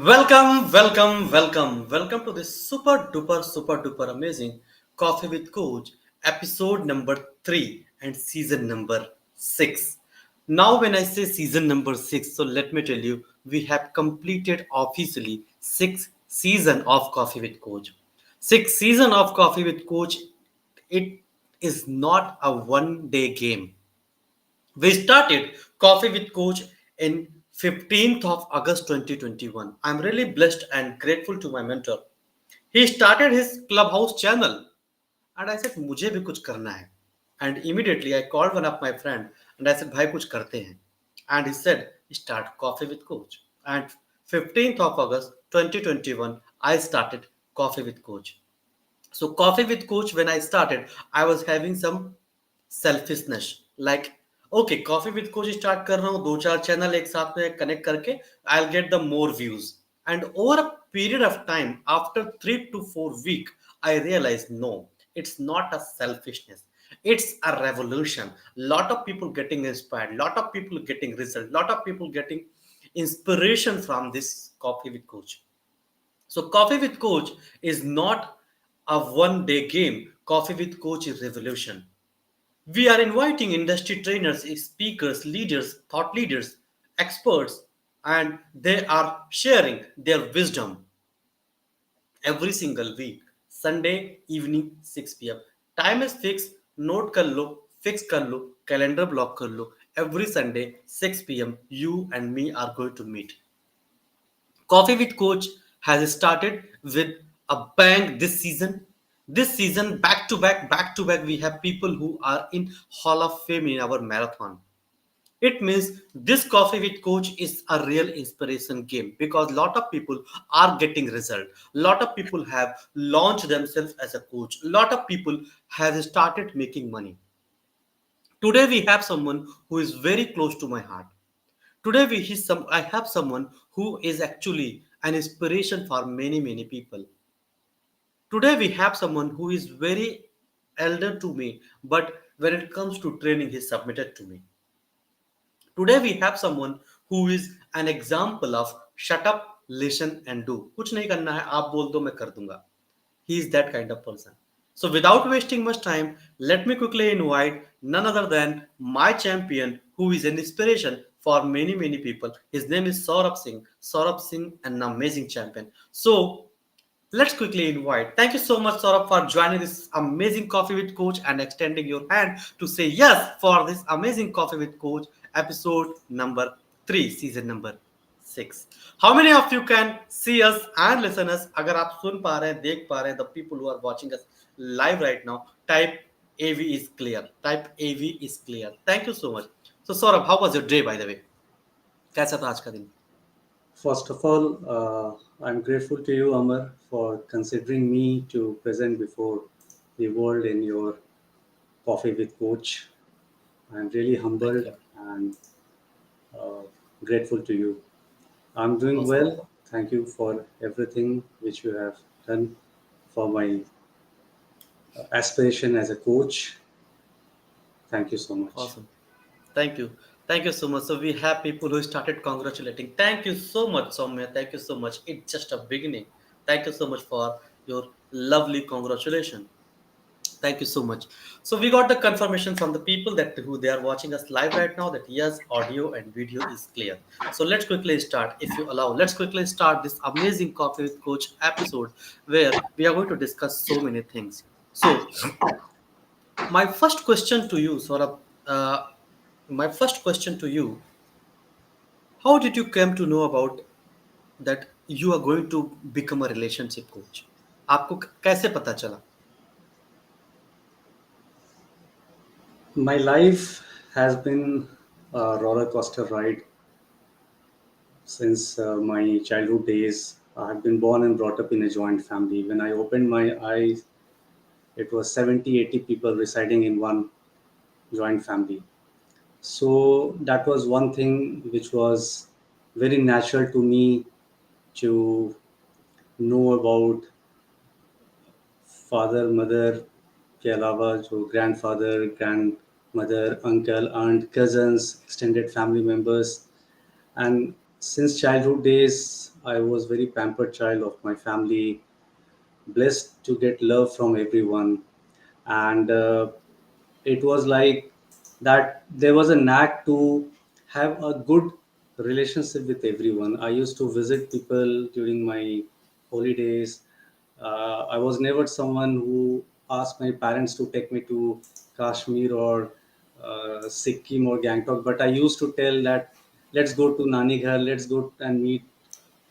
Welcome to this super duper amazing Coffee with Coach episode number 3 and season number 6. Now, when I say season number 6, so let me tell you, we have completed officially 6 season of Coffee with Coach. 6 season of Coffee with Coach, it is not a one day game. We started Coffee with Coach in 15th of August 2021. I'm really blessed and grateful to my mentor. He started his clubhouse channel and I said मुझे भी कुछ करना है. And immediately I called one of my friend and I said भाई कुछ करते हैं. And he said start Coffee with Coach. And 15th of August 2021 I started Coffee with Coach. So Coffee with Coach, when I started, I was having some selfishness. Like, okay, Coffee with Coach start कर रहा हूँ, दो चार channel एक साथ में connect करके, I'll get the more views. And over a period of time, after 3 to 4 weeks, I realized no, it's not a selfishness. It's a revolution. Lot of people getting inspired, lot of people getting result, lot of people getting inspiration from this Coffee with Coach. So, Coffee with Coach is not a one day game. Coffee with Coach is revolution. We are inviting industry trainers, speakers, leaders, thought leaders, experts, and they are sharing their wisdom every single week. Sunday evening 6 p.m. Time is fixed. Note कर लो, fix कर लो, calendar block कर लो. Every Sunday 6 p.m. You and me are going to meet. Coffee with Coach has started with a bang this season. This season, back to back, we have people who are in Hall of Fame in our marathon. It means this Coffee with Coach is a real inspiration game because lot of people are getting result. Lot of people have launched themselves as a coach. Lot of people have started making money. Today we have someone who is very close to my heart. Today I have someone who is actually an inspiration for many people. Today we have someone who is very elder to me, but when it comes to training, he submitted to me. Today we have someone who is an example of shut up, listen and do. कुछ नहीं करना है, आप बोल दो मैं कर दूंगा. He is that kind of person. So, without wasting much time, let me quickly invite none other than my champion, who is an inspiration for many people. His name is Saurav Singh. Saurav Singh, an amazing champion. So, let's quickly invite. Thank you so much, Saurabh, for joining this amazing Coffee with Coach and extending your hand to say yes for this amazing Coffee with Coach episode number 3, season number 6. How many of you can see us and listen us? अगर आप सुन पा रहे हैं, देख पा रहे हैं, the people who are watching us live right now, type AV is clear. Type AV is clear. Thank you so much. So, Saurabh, how was your day, by the way? कैसा था आज का दिन? First of all, I'm grateful to you, Aamar, for considering me to present before the world in your Coffee with Coach. I'm really Thank humbled you. and uh, grateful to you. I'm doing Awesome. well. Thank you for everything which you have done for my aspiration as a coach. Thank you so much. Awesome. Thank you. Thank you so much. So we have people who started congratulating. Thank you so much, Soumya. Thank you so much. It's just a beginning. Thank you so much for your lovely congratulations. Thank you so much. So we got the confirmation from the people that who they are watching us live right now that yes, audio and video is clear. So let's quickly start, if you allow. Let's quickly start this amazing Coffee with Coach episode where we are going to discuss so many things. So my first question to you, Saurabh, my first question to you: how did you come to know about that you are going to become a relationship coach? आपको कैसे पता चला? My life has been a roller coaster ride since my childhood days. I have been born and brought up in a joint family. When I opened my eyes, it was 70, 80 people residing in one joint family. So that was one thing which was very natural to me to know about father, mother के अलावा जो grandfather, grandmother, uncle, aunt, cousins, extended family members. And Since childhood days, I was very pampered child of my family, blessed to get love from everyone, and it was like that there was a knack to have a good relationship with everyone. I used to visit people during my holidays. I was never someone who asked my parents to take me to Kashmir or Sikkim or Gangtok, but I used to tell that let's go to Nani Ghar, let's go and meet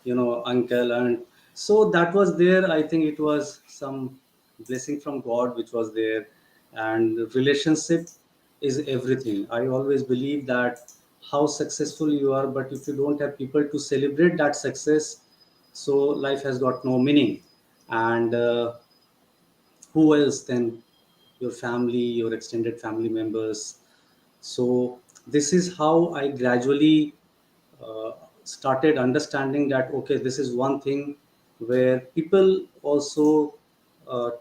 uncle. And so that was there. I think it was some blessing from God which was there. And relationship is everything. I always believe that how successful you are, but if you don't have people to celebrate that success, so life has got no meaning. And who else then? Your family, your extended family members. So this is how I gradually uh, started understanding that okay, this is one thing where people also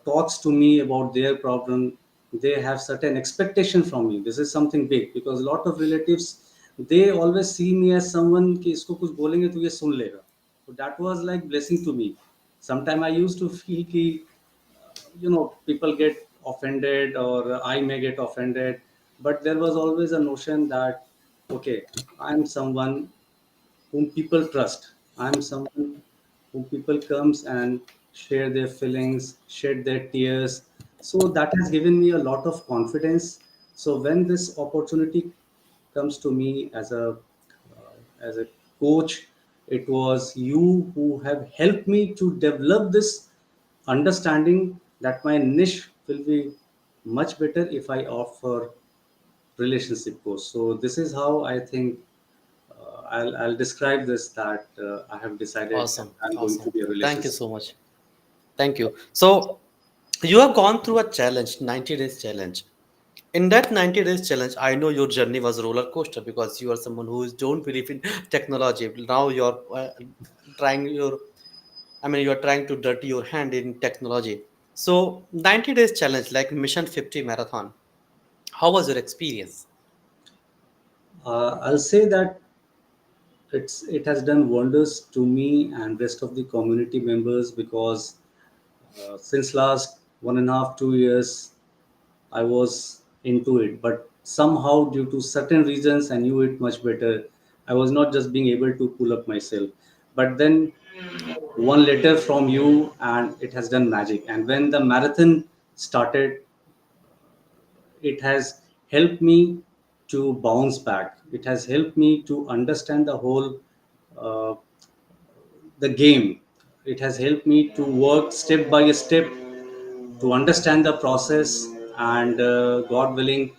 talks to me about their problem. They have certain expectation from me. This is something big because a lot of relatives, they always see me as someone कि इसको कुछ बोलेंगे तो ये सुन लेगा. So that was like blessing to me. Sometime I used to feel कि people get offended or I may get offended, but there was always a notion that okay, I'm someone whom people trust. I'm someone whom people comes and share their feelings, shed their tears. So that has given me a lot of confidence. So when this opportunity comes to me as a coach, it was you who have helped me to develop this understanding that my niche will be much better if I offer relationship coach. So this is how I think I'll describe this that I have decided that Awesome, I'm going to awesome. be a Thank you relationship so coach. much. Thank you. So you have gone through a challenge, 90 days challenge. In that 90 days challenge, I know your journey was a roller coaster because you are someone who don't believe in technology. Now you're trying your, I mean, you're trying to dirty your hand in technology. So 90 days challenge, like Mission 50 marathon. How was your experience? I'll say that it has done wonders to me and rest of the community members because since last 1.5 2 years I was into it, but somehow due to certain reasons I knew it much better. I was not just being able to pull up myself, but then one letter from you and it has done magic. And when the marathon started, it has helped me to bounce back. It has helped me to understand the whole uh, the game. It has helped me to work step by step to understand the process. And God willing,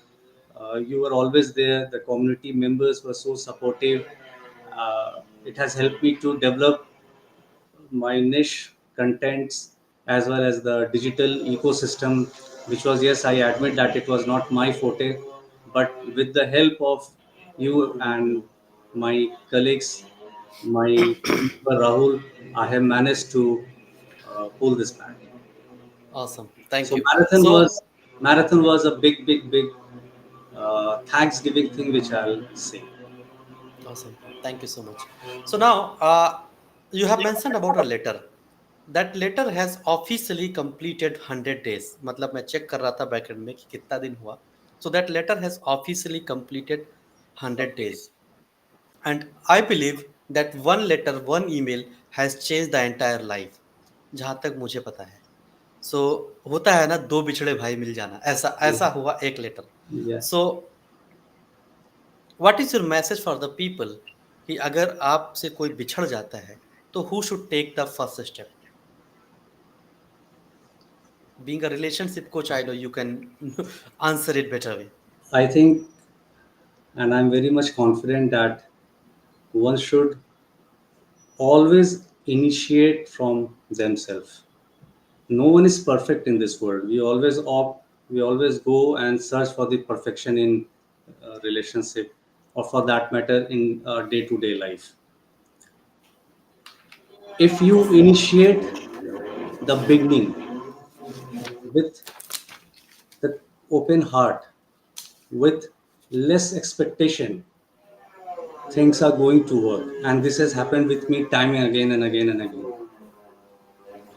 you were always there. The community members were so supportive. It has helped me to develop my niche contents as well as the digital ecosystem, which was, yes, I admit that it was not my forte, but with the help of you and my colleagues, my team, Rahul, I have managed to pull this back. Awesome. Thank So you. So marathon was a big thanksgiving thing which I'll say. awesome. Thank you so much. So now, you have mentioned about a letter. That letter has officially completed 100 days. मतलब मैं check कर रहा था backend में कि कितना दिन हुआ. So that letter has officially completed 100 days. And I believe that one letter, one email has changed the entire life. जहाँ तक मुझे पता है. So होता है ना दो बिछड़े भाई मिल जाना. ऐसा Yeah, ऐसा हुआ एक letter. yeah. So what is your message for the people कि अगर आपसे कोई बिछड़ जाता है तो who should take the first step being a relationship coach I know you can answer it better way I think, and I'm very much confident that one should always initiate from themselves. No one is perfect in this world. We always go and search for the perfection in relationship, or for that matter, in day-to-day life. If you initiate the beginning with the open heart, with less expectation, things are going to work. And this has happened with me time and again and again and again.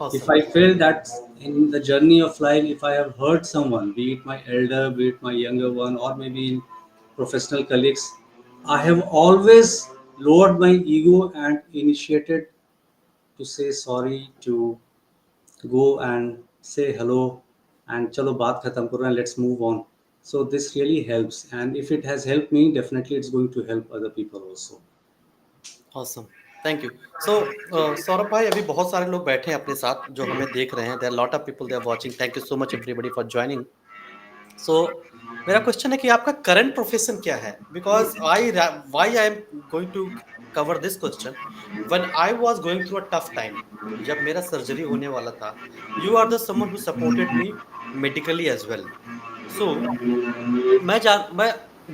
If Awesome. I feel that in the journey of life, if I have hurt someone, be it my elder, be it my younger one, or maybe in professional colleagues, I have always lowered my ego and initiated to say sorry, to go and say hello, and chalo baat khatam karo and let's move on. So this really helps, and if it has helped me, definitely it's going to help other people also. Awesome, thank you. So Saurabh भाई, अभी बहुत सारे लोग बैठे हैं अपने साथ जो हमें देख रहे हैं। There lot of people they are watching. Thank you so much everybody for joining. So मेरा क्वेश्चन है कि आपका करंट प्रोफेशन क्या है? Because I why I am going to cover this question, when I was going through a tough time, जब मेरा surgery होने वाला था, you are the someone who supported me medically as well. So मैं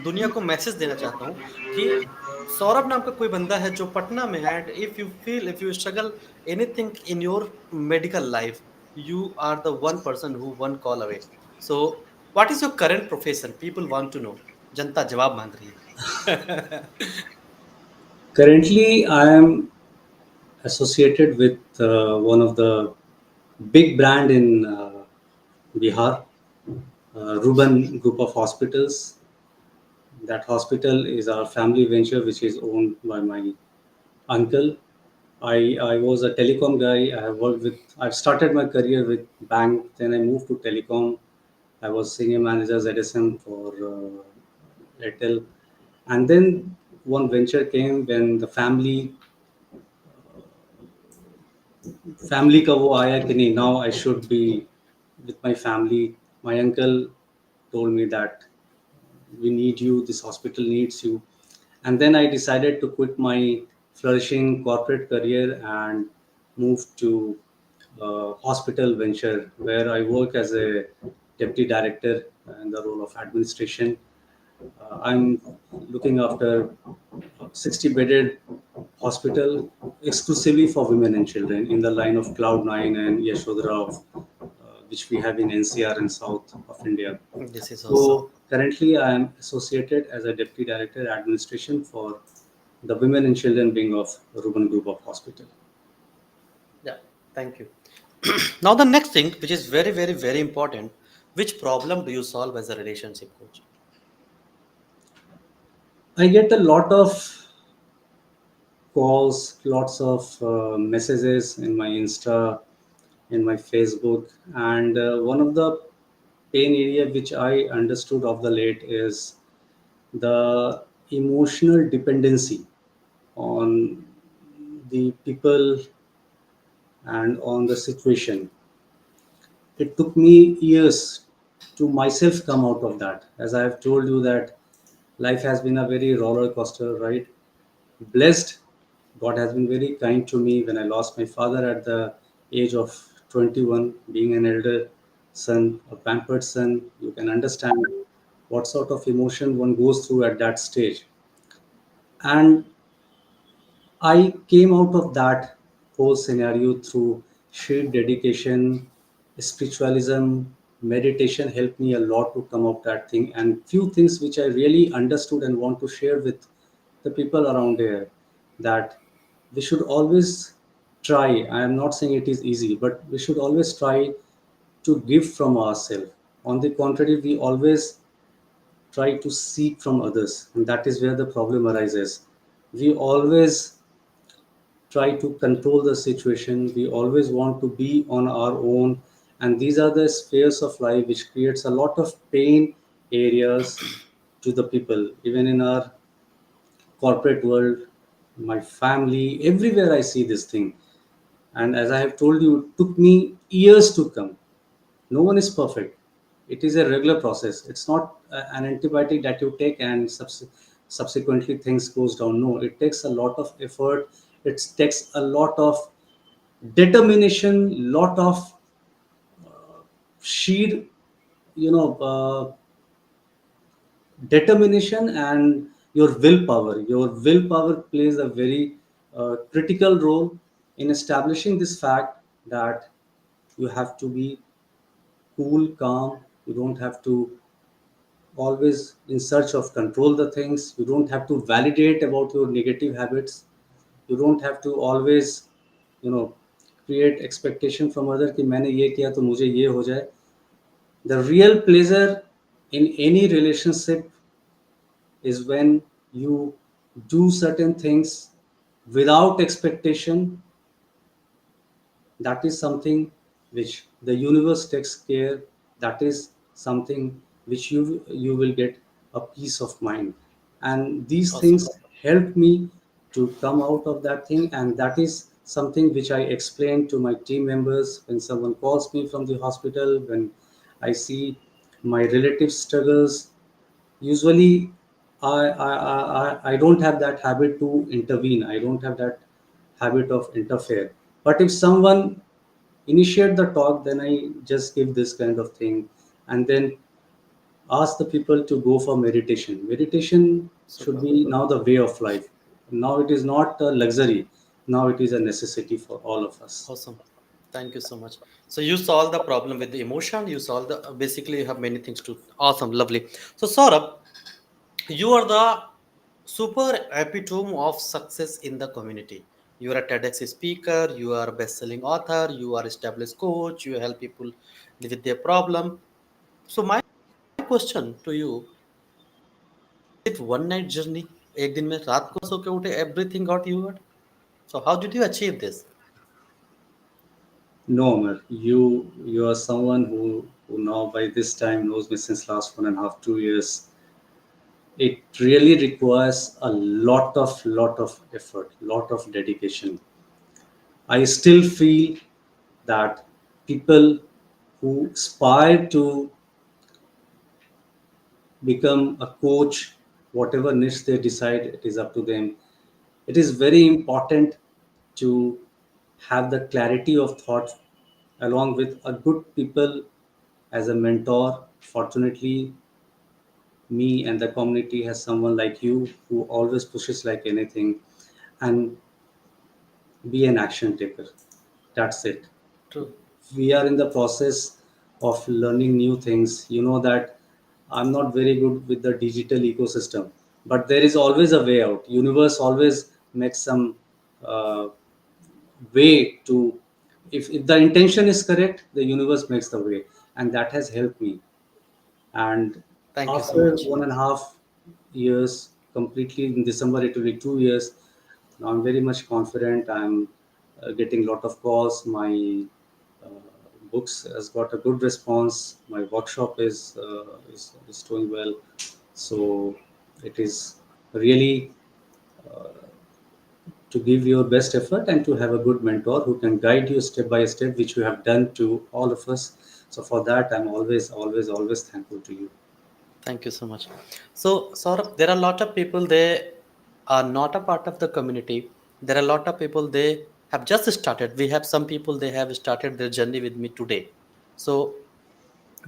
दुनिया को मैसेज देना चाहता हूँ कि सौरभ नाम का कोई बंदा है जो पटना में है। If you feel, if you struggle anything in your medical life, you are the one person who one call away. So what is your current profession? People want to know. जनता जवाब मांग रही है। Currently, I am associated with one of the big brand in Bihar, Ruben Group of Hospitals. That hospital is our family venture, which is owned by my uncle. I was a telecom guy. I have worked with. I've started my career with bank. Then I moved to telecom. I was senior manager ZSM for Airtel, and then one venture came when the family का वो आया कि नहीं, now I should be with my family. My uncle told me that we need you, this hospital needs you. And then I decided to quit my flourishing corporate career and move to hospital venture where I work as a deputy director in the role of administration. I'm looking after 60 bedded hospital exclusively for women and children in the line of Cloud9 and Yashodhara, which we have in NCR and south of India. This is awesome. So currently, I am associated as a deputy director administration for the women and children wing of Ruben Group of Hospital. या, thank you. Now the next thing which is very very very important, which problem do you solve as a relationship coach? I get a lot of calls, lots of messages in my Insta, in my Facebook, and one of the pain area which I understood of the late is the emotional dependency on the people and on the situation. It took me years to myself come out of that. As I have told you that life has been a very roller coaster ride. Blessed, God has been very kind to me when I lost my father at the age of 21. Being an elder son, a pampered son, you can understand what sort of emotion one goes through at that stage. And I came out of that whole scenario through sheer dedication, spiritualism, meditation helped me a lot to come out that thing. And few things which I really understood and want to share with the people around here, that we should always try. I am not saying it is easy, but we should always try to give from ourselves. On the contrary, we always try to seek from others, and that is where the problem arises. We always try to control the situation. We always want to be on our own, and these are the spheres of life which creates a lot of pain areas to the people. Even in our corporate world, my family, everywhere I see this thing. And as I have told you, it took me years to come. No one is perfect. It is a regular process. It's not an antibiotic that you take and subsequently things goes down. No, it takes a lot of effort. It takes a lot of determination, lot of sheer, you know, determination and your willpower. Your willpower plays a very critical role in establishing this fact that you have to be cool, calm. You don't have to always in search of control the things. You don't have to validate about your negative habits. You don't have to always, you know, create expectation from other कि मैंने ये किया तो मुझे ये हो जाए. The real pleasure in any relationship is when you do certain things without expectation. That is something which the universe takes care. That is something which you will get a peace of mind, and these Awesome. things help me to come out of that thing. And that is something which I explain to my team members when someone calls me from the hospital, when I see my relatives struggles. Usually I don't have that habit to intervene. I don't have that habit of interfere. But if someone initiate the talk, then I just give this kind of thing, and then ask the people to go for meditation. Meditation should Super. be now the way of life. Now it is not a luxury. Now it is a necessity for all of us. Awesome. Thank you so much. So you solve the problem with the emotion. You solve the basically you have many things to. Awesome, lovely. So Saurabh, you are the super epitome of success in the community. You are a TEDx speaker. You are a best-selling author. You are established coach. You help people with their problem. So my question to you: it one night journey? एक दिन में रात को सो के उठे everything got you got. So how did you achieve this? No, Amar, you are someone who now by this time knows me since last 1.5 2 years. It really requires a lot of effort, lot of dedication. I still feel that people who aspire to become a coach, whatever niche they decide, it is up to them. It is very important to have the clarity of thought along with a good people as a mentor. Fortunately, me and the community has someone like you who always pushes like anything, and be an action taker. That's it. True. We are in the process of learning new things. You know that I'm not very good with the digital ecosystem, but there is always a way out. Universe always makes some uh, way to, if the intention is correct, the universe makes the way, and that has helped me. And Thank you so after much. 1.5 years, completely in December, it will be 2 years. Now I'm very much confident. I'm getting a lot of calls. My uh, books has got a good response. My workshop is doing well. So it is really to give your best effort and to have a good mentor who can guide you step by step, which you have done to all of us. So for that, I'm always thankful to you. Thank you so much. So, Saurabh, there are a lot of people they are not a part of the community. There are a lot of people they have just started. We have some people they have started their journey with me today. So,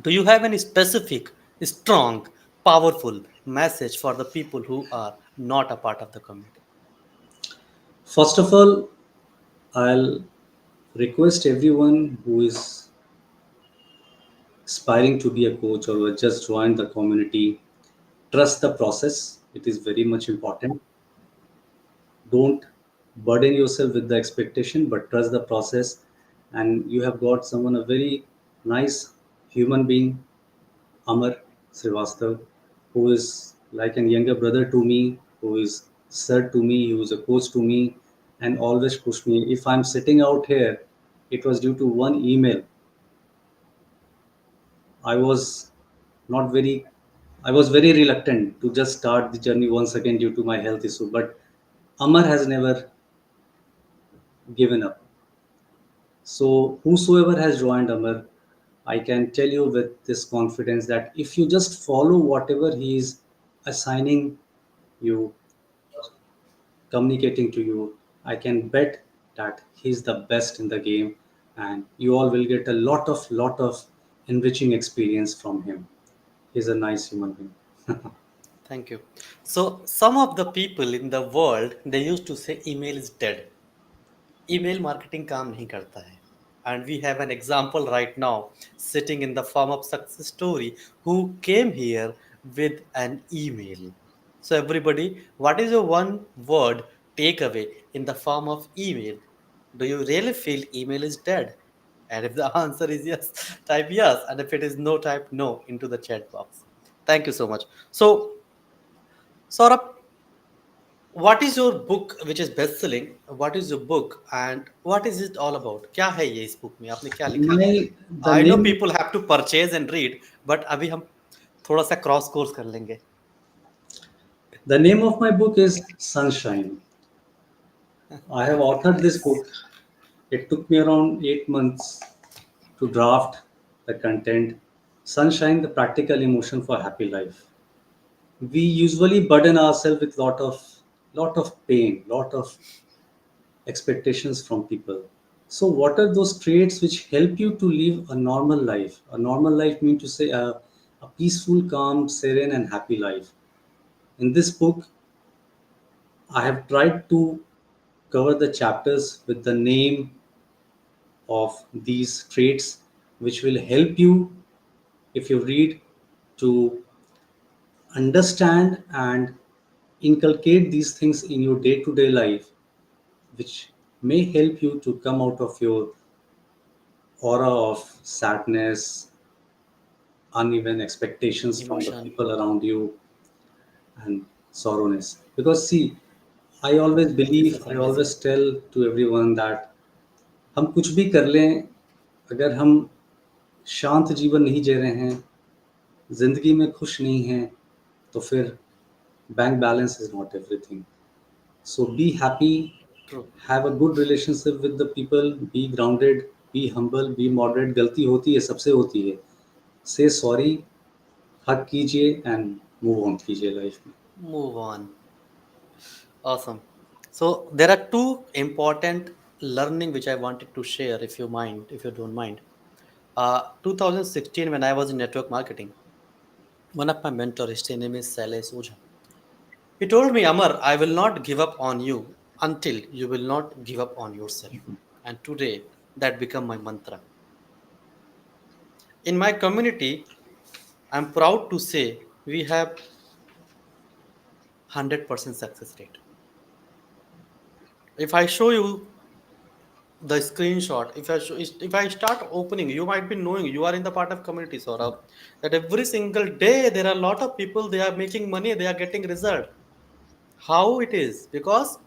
do you have any specific, strong, powerful message for the people who are not a part of the community? First of all, I'll request everyone who is aspiring to be a coach or who has just joined the community, trust the process. It is very much important. Don't burden yourself with the expectation, but trust the process. And you have got someone, a very nice human being, Amar Srivastava, who is like a younger brother to me, who is sir to me, who is a coach to me, and always push me. If I'm sitting out here, it was due to one email. I was not very, I was very reluctant to just start the journey once again due to my health issue. But Amar has never given up. So whosoever has joined Amar, I can tell you with this confidence that if you just follow whatever he is assigning you, communicating to you, I can bet that he's the best in the game, and you all will get a lot of enriching experience from him. He's a nice human being. Thank you. So, some of the people in the world they used to say email is dead. Email marketing काम नहीं करता है and we have an example right now sitting in the form of success story who came here with an email. So, everybody, what is your one word takeaway in the form of email? Do you really feel email is dead? And if the answer is yes, type yes. And if it is no, type no into the chat box. Thank you so much. So, Saurabh, what is your book which is best selling? What is your book and what is it all about? क्या है ये इस book में आपने क्या लिखा है? My the I know name people have to purchase and read, but अभी हम थोड़ा सा क्रॉस कोर्स कर लेंगे. the name of my book is Sunshine. I have authored this Nice. book. It took me around 8 months to draft the content. Sunshine, the practical emotion for happy life. We usually burden ourselves with lot of pain, lot of expectations from people. So what are those traits which help you to live a normal life? A normal life means to say a peaceful, calm, serene, and happy life. In this book, I have tried to cover the chapters with the name of these traits, which will help you if you read to understand and inculcate these things in your day-to-day life, which may help you to come out of your aura of sadness, uneven expectations from the Emotion. people around you, and sorrowness. Because see, I always This believe, is I amazing. always tell to everyone that हम कुछ भी कर लें, अगर हम शांत जीवन नहीं जी रहे हैं, जिंदगी में खुश नहीं हैं, तो फिर bank balance is not everything. So be happy, True. have a good relationship with the people, be grounded, be humble, be moderate. गलती होती है, सबसे होती है. Say sorry, हक कीजिए and move on कीजिए लाइफ में. Move on. Awesome. So there are two important learning which I wanted to share if you mind, if you don't mind. 2016 when I was in network marketing, one of my mentors, his name is Sailesh Ojha. He told me, Amar, I will not give up on you until you will not give up on yourself. And today that become my mantra. In my community, I'm proud to say we have 100% success rate. If I show you the screenshot, if I start opening, you might be knowing you are in the part of community, Saurabh, that every single day there are a lot of people, they are making money, they are getting result. How it is? Because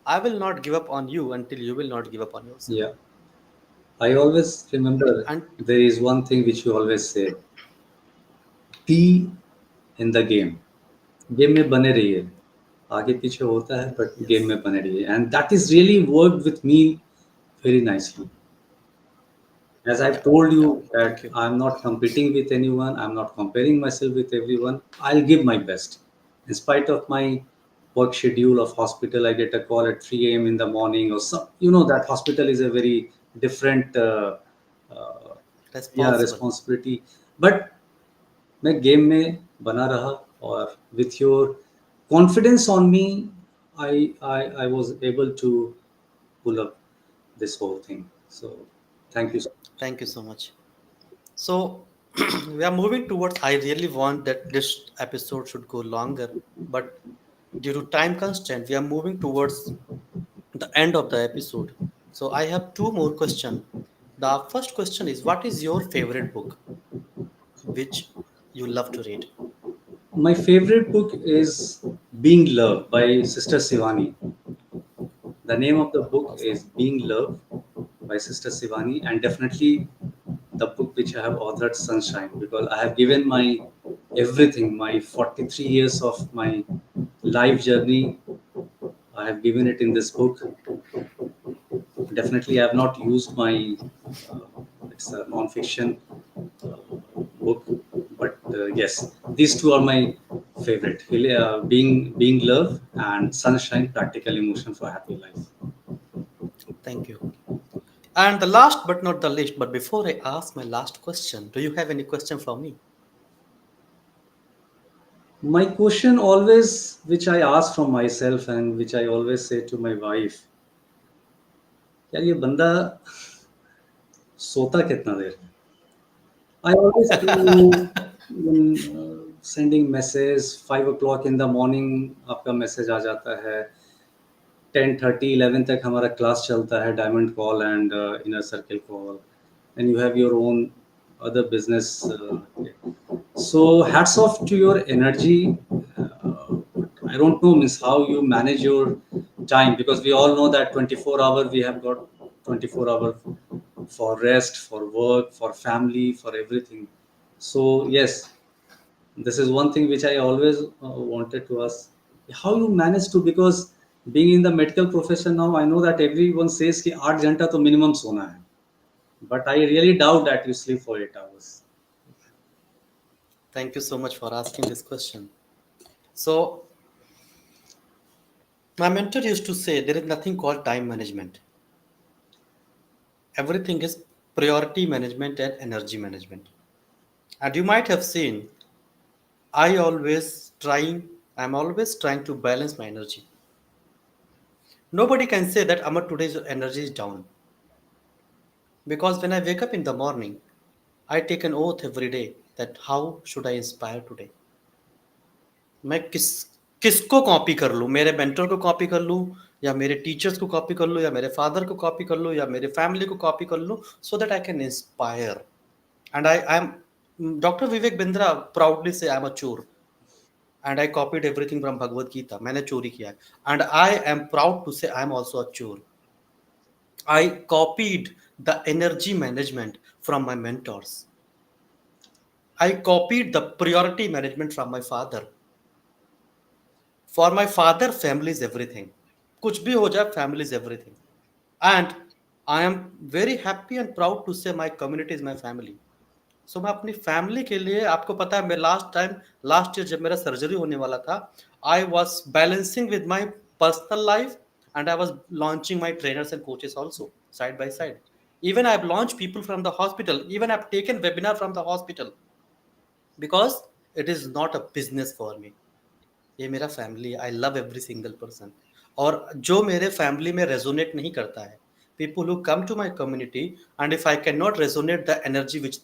I will not give up on you until you will not give up on yourself. Yeah, I always remember And there is one thing which you always say: be in the game. Game में बने रहिए. आगे पीछे होता है, but game yes, में बने रहिए. And that is really worked with me very nicely. As I've yeah, told yeah. you Thank that you. I'm not competing with anyone, I'm not comparing myself with everyone. I'll give my best. In spite of my work schedule of hospital, I get a call at 3 a.m. in the morning or some, that hospital is a very different, uh, yeah, Responsible. responsibility. But मैं game में बना रहा और with your confidence on me, I was able to pull up this whole thing. So thank you. Thank you so much. So we are moving towards. I really want that this episode should go longer, but due to time constraint, we are moving towards the end of the episode. So I have two more questions. The first question is, what is your favorite book which you love to read? My favorite book is Being Loved by Sister Sivani. The name of the book is Awesome. Being Loved by Sister Sivani, and definitely the book which I have authored, Sunshine, because I have given my everything, my 43 years of my life journey. I have given it in this book. Definitely, I have not used my, uh, it's a non-fiction book, but yes, these two are my favorite. Being Love and Sunshine, Practical Emotion for Happy Life. Thank you. And the last but not the least, but before I ask my last question, do you have any question for me? My question always, which I ask from myself and which I always say to my wife, यार ये बंदा सोता कितना देर है? I always tell you, sending message 5 o'clock in the morning आपका message आ जाता है, 10:30 11 तक हमारा क्लास चलता है, diamond call and inner circle call, and you have your own other business. So hats off to your energy. I don't know means how you manage your time, because we all know that 24 hour we have got 24 hour for rest, for work, for family, for everything. So yes, this is one thing which I always wanted to ask, how you manage to, because being in the medical profession now, I know that everyone says कि 8 घंटा तो minimum सोना है, but I really doubt that you sleep for 8 hours. Thank you so much for asking this question. So, my mentor used to say there is nothing called time management. Everything is priority management and energy management. And you might have seen, I'm always trying to balance my energy. Nobody can say that Amar today's energy is down. Because when I wake up in the morning, I take an oath every day that how should I inspire today? मैं किसको copy कर लूँ, मेरे mentor को copy कर लूँ, या मेरे टीचर्स को कॉपी कर लूँ, या मेरे फादर को कॉपी कर लूँ, या मेरे फैमिली को कॉपी कर लूँ, so that I can inspire. And I am doctor Vivek Bindra proudly say I am a चोर, and I copied everything from Bhagavad Gita. मैंने चोरी किया है, and I am proud to say I am also a चोर. I copied the energy management from my mentors. I copied the priority management from my father. For my father, family is everything. कुछ भी हो जाए, family is everything. And I am very happy and proud to say my community is my family. So मैं अपनी family के लिए, आपको पता है मैं लास्ट ईयर जब मेरा सर्जरी होने वाला था, I was balancing with my personal life, and I was launching my trainers and coaches also side by side. Even I have launched people from the hospital, even I have taken webinar from the hospital, because it is not a business for me. ये मेरा family है. I love every single person. और जो मेरे family में resonate नहीं करता है, people who come to my community, and if I can not resonate the energy which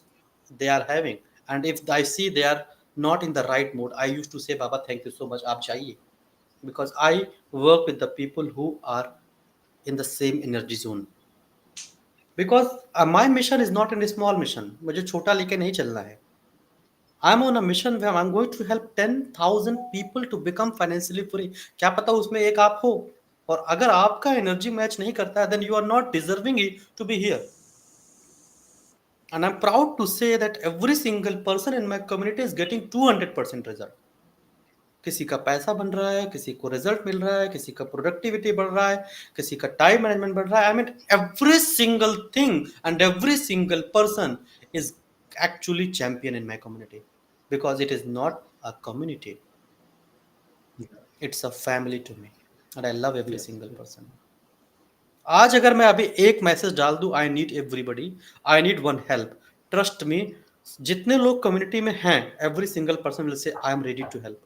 they are having, and if I see they are not in the right mode, I use to say बाबा thank you so much, आप जाइए. Because I work with the people who are in the same energy zone. Because my mission is not in small mission. मुझे छोटा लेके नहीं चलना है. I'm on a mission where I'm going to help 10,000 people to become financially free. क्या पता उसमें एक आप हो. और अगर आपका एनर्जी मैच नहीं करता है, then you are not deserving it to be here. And I'm proud to say that every single person in my community is getting 200% result. किसी का पैसा बन रहा है, किसी को रिजल्ट मिल रहा है, किसी का प्रोडक्टिविटी बढ़ रहा है, किसी का टाइम मैनेजमेंट बढ़ रहा है. I mean every single thing and every single person is actually champion in my community, because it is not a community, it's a family to me, and I love every Yeah. single person. आज अगर मैं अभी एक message डाल दूं, I need everybody, I need one help, trust me, जितने लोग community में हैं, every single person will say I am ready to help,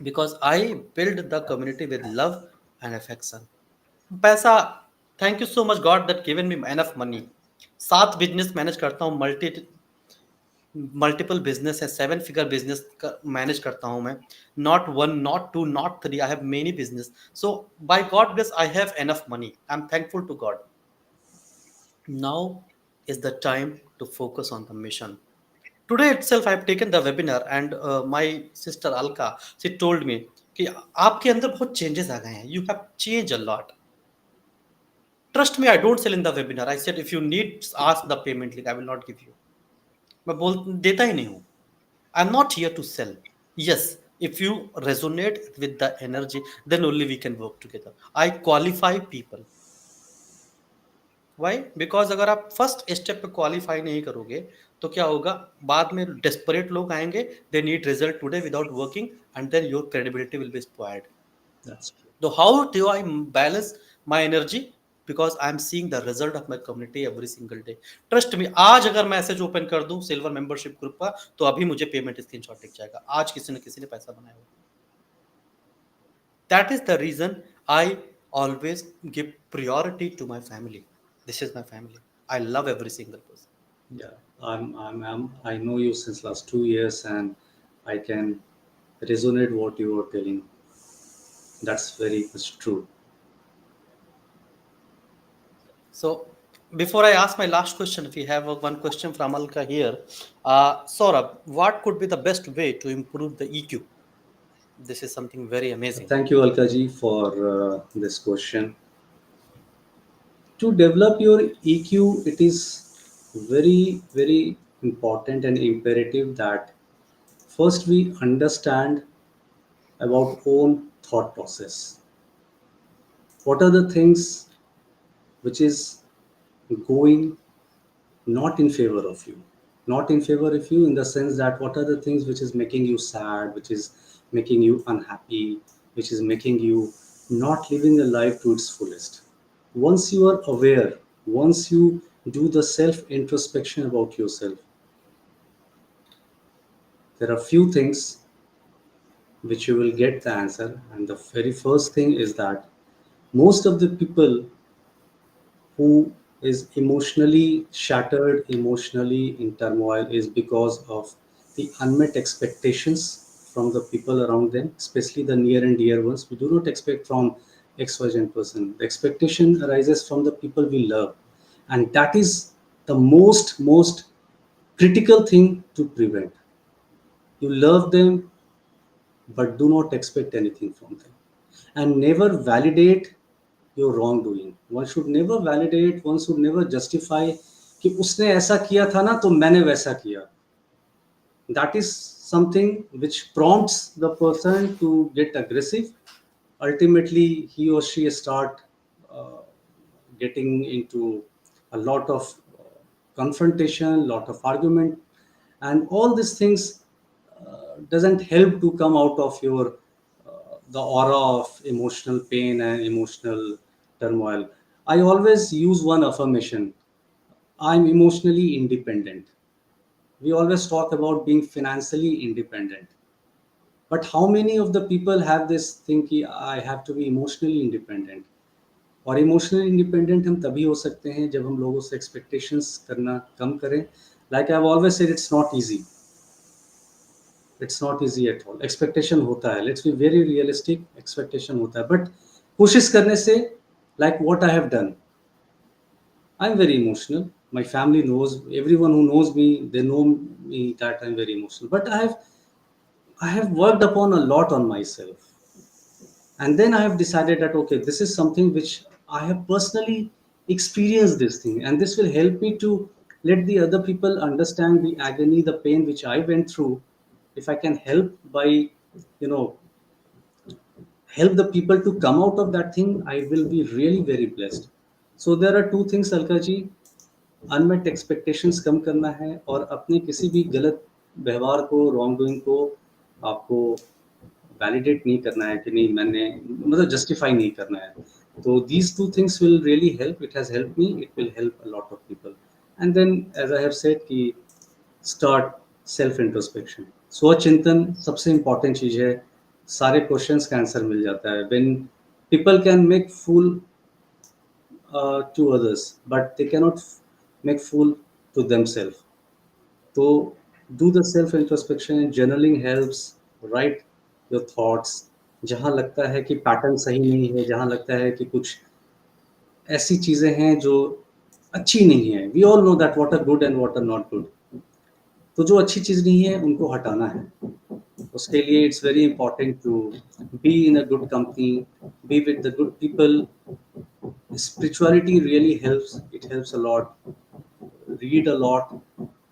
because I build the community with love and affection. पैसा, thank you so much God that given me enough money. 7 business manage करता हूँ, multiple business है, 7 figure business manage करता हूं मैं. Not one, not two, not three, I have many business. So by God grace I have enough money, I am thankful to God. Now is the time to focus on the mission. Today itself I have taken the webinar, and my sister Alka, she told me कि आपके अंदर बहुत changes आ गए हैं, you have changed a lot. Trust me, I don't sell in the webinar. I said if you need ask the payment link, I will not give you. मैं बोल देता ही नहीं हूँ. I'm not here to sell. Yes, if you resonate with the energy, then only we can work together. I qualify people. Why? Because अगर आप first step पे qualify नहीं करोगे, तो क्या होगा, बाद में डेस्परेट लोग आएंगे, they need result today without working, and then your credibility will be spoiled. That's true. So how do I balance my energy? Because I am seeing the result of my community every single day. Trust me, आज अगर मैं message open कर दूं silver membership group का, तो अभी मुझे payment screenshot दिख जाएगा. आज किसी न किसी ने पैसा बनाया होगा. That is the reason I always give priority to my family. This is my family. I love every single person. Yeah, I know you since last 2 years, and I can resonate what you are telling. That's very much true. So before I ask my last question, we have one question from Alka here. Saurabh, what could be the best way to improve the EQ? This is something very amazing. Thank you, Alkaji, for this question. To develop your EQ, it is very, very important and imperative that first we understand about own thought process. What are the things which is going not in favor of you? Not in favor of you in the sense that what are the things which is making you sad, which is making you unhappy, which is making you not living a life to its fullest. Once you are aware, once you do the self introspection about yourself, there are few things which you will get the answer. And the very first thing is that most of the people who is emotionally shattered, emotionally in turmoil, is because of the unmet expectations from the people around them, especially the near and dear ones. We do not expect from XYZ person. The expectation arises from the people we love. And that is the most critical thing to prevent. You love them, but do not expect anything from them. And never validate your wrongdoing. One should never validate, one should never justify कि उसने ऐसा किया था ना तो मैंने वैसा किया. That is something which prompts the person to get aggressive. Ultimately, he or she start uh, getting into a lot of confrontation, lot of argument, and all these things doesn't help to come out of your the aura of emotional pain and emotional turmoil. I always use one affirmation: I'm emotionally independent. We always talk about being financially independent, but how many of the people have this thing कि I have to be emotionally independent? और emotionally independent हम तभी हो सकते हैं जब हम लोगों से एक्सपेक्टेशंस करना कम करें. Like I have always said, it's not easy. It's not easy at all. Expectation होता है, let's be very realistic. Expectation होता है, बट कोशिश करने से, like what I have done, I am very emotional. My family knows, everyone who knows me, they know me that I'm very emotional. But I have worked upon a lot on myself, and then I have decided that okay, this is something which I have personally experienced this thing, and this will help me to let the other people understand the agony, the pain which I went through. If I can help by, you know, help the people to come out of that thing, I will be really very blessed. So there are two things, Alka ji. Unmet expectations कम करना है, और अपने किसी भी गलत व्यवहार को, रॉन्ग डूइंग को आपको वैलिडेट नहीं करना है कि नहीं मैंने, मतलब जस्टिफाई नहीं करना है. तो these two things will really help. It has help me, it will help a lot of people. And then as I have said कि स्टार्ट सेल्फ इंट्रोस्पेक्शन. स्वचिंतन सबसे इंपॉर्टेंट चीज है. सारे क्वेश्चंस का आंसर मिल जाता है. When people can make fool to others, but they cannot make fool to themselves. So do the self introspection. Journaling helps. Write your thoughts. जहाँ लगता है कि पैटर्न सही नहीं है, जहाँ लगता है कि कुछ ऐसी चीजें हैं जो अच्छी नहीं है, we all know that what are good and what are not good. तो जो अच्छी चीज नहीं है उनको हटाना है. उसके लिए it's very important to be in a good company, be with the good people. Spirituality really helps. It helps a lot. Read a lot,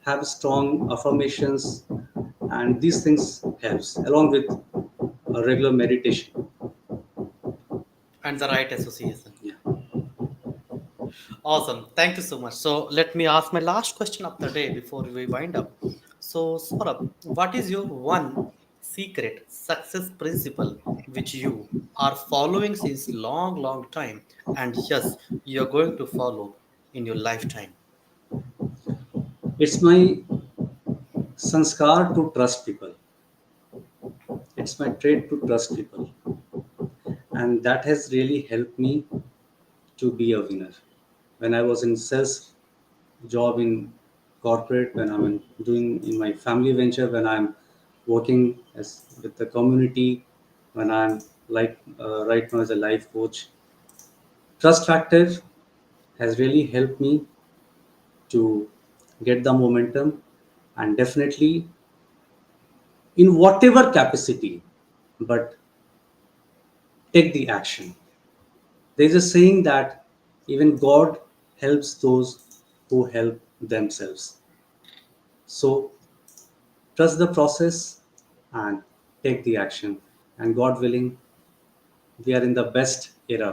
have strong affirmations, and these things helps along with a regular meditation. And the right association. Yeah. Awesome. Thank you so much. So let me ask my last question of the day before we wind up. So Saurabh, what is your one secret success principle which you are following since long time, and yes, you're going to follow in your lifetime? It's my sanskar to trust people. It's my trait to trust people, and that has really helped me to be a winner. When I was in sales job in corporate, when I'm doing in my family venture, when I'm working as with the community, when I'm like right now as a life coach. Trust factor has really helped me to get the momentum, and definitely in whatever capacity, but take the action. There's a saying that even God helps those who help themselves. So trust the process and take the action. And God willing, we are in the best era.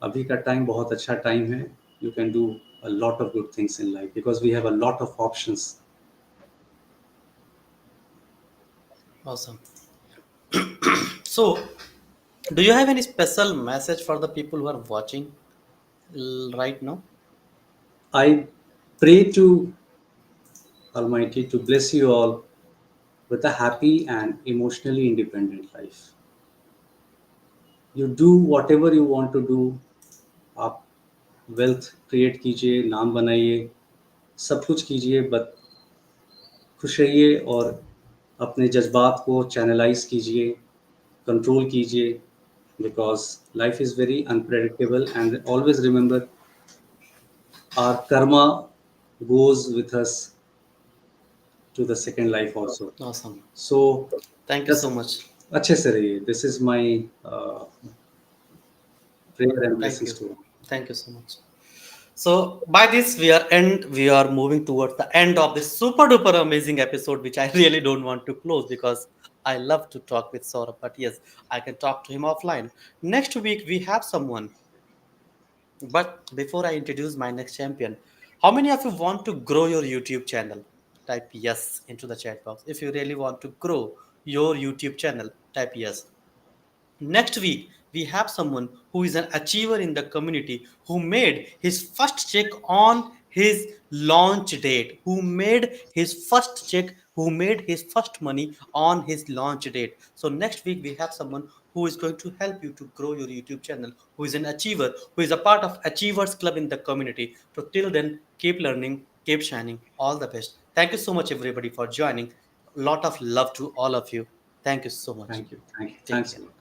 अभी का time बहुत अच्छा time है. You can do a lot of good things in life because we have a lot of options. Awesome. So, do you have any special message for the people who are watching right now? I pray to Almighty to bless you all with a happy and emotionally independent life. You do whatever you want to do. आप wealth create कीजिए, नाम बनाइए, सब कुछ कीजिए, but खुश रहिए और अपने जज्बात को चैनलाइज कीजिए, कंट्रोल कीजिए, because life is very unpredictable and always remember our karma goes with us to the second life also. Awesome. So Thank you just so much. अच्छे से रहिए. This is my prayer and Thank blessings you. to you. Thank you so much. So by this we are moving towards the end of this super duper amazing episode, which I really don't want to close because I love to talk with Saurabh, but yes, I can talk to him offline. Next week we have someone, but before I introduce my next champion, how many of you want to grow your YouTube channel? Type yes into the chat box. If you really want to grow your YouTube channel, type yes. Next week, we have someone who is an achiever in the community who made his first check on his launch date, who made his first check, who made his first money on his launch date. So, next week, we have someone who is going to help you to grow your YouTube channel, who is an achiever, who is a part of Achievers Club in the community. So, till then, keep learning, keep shining. All the best. Thank you so much, everybody, for joining. A lot of love to all of you. Thank you so much. Thank you. Thank you. Take Thanks care. a lot.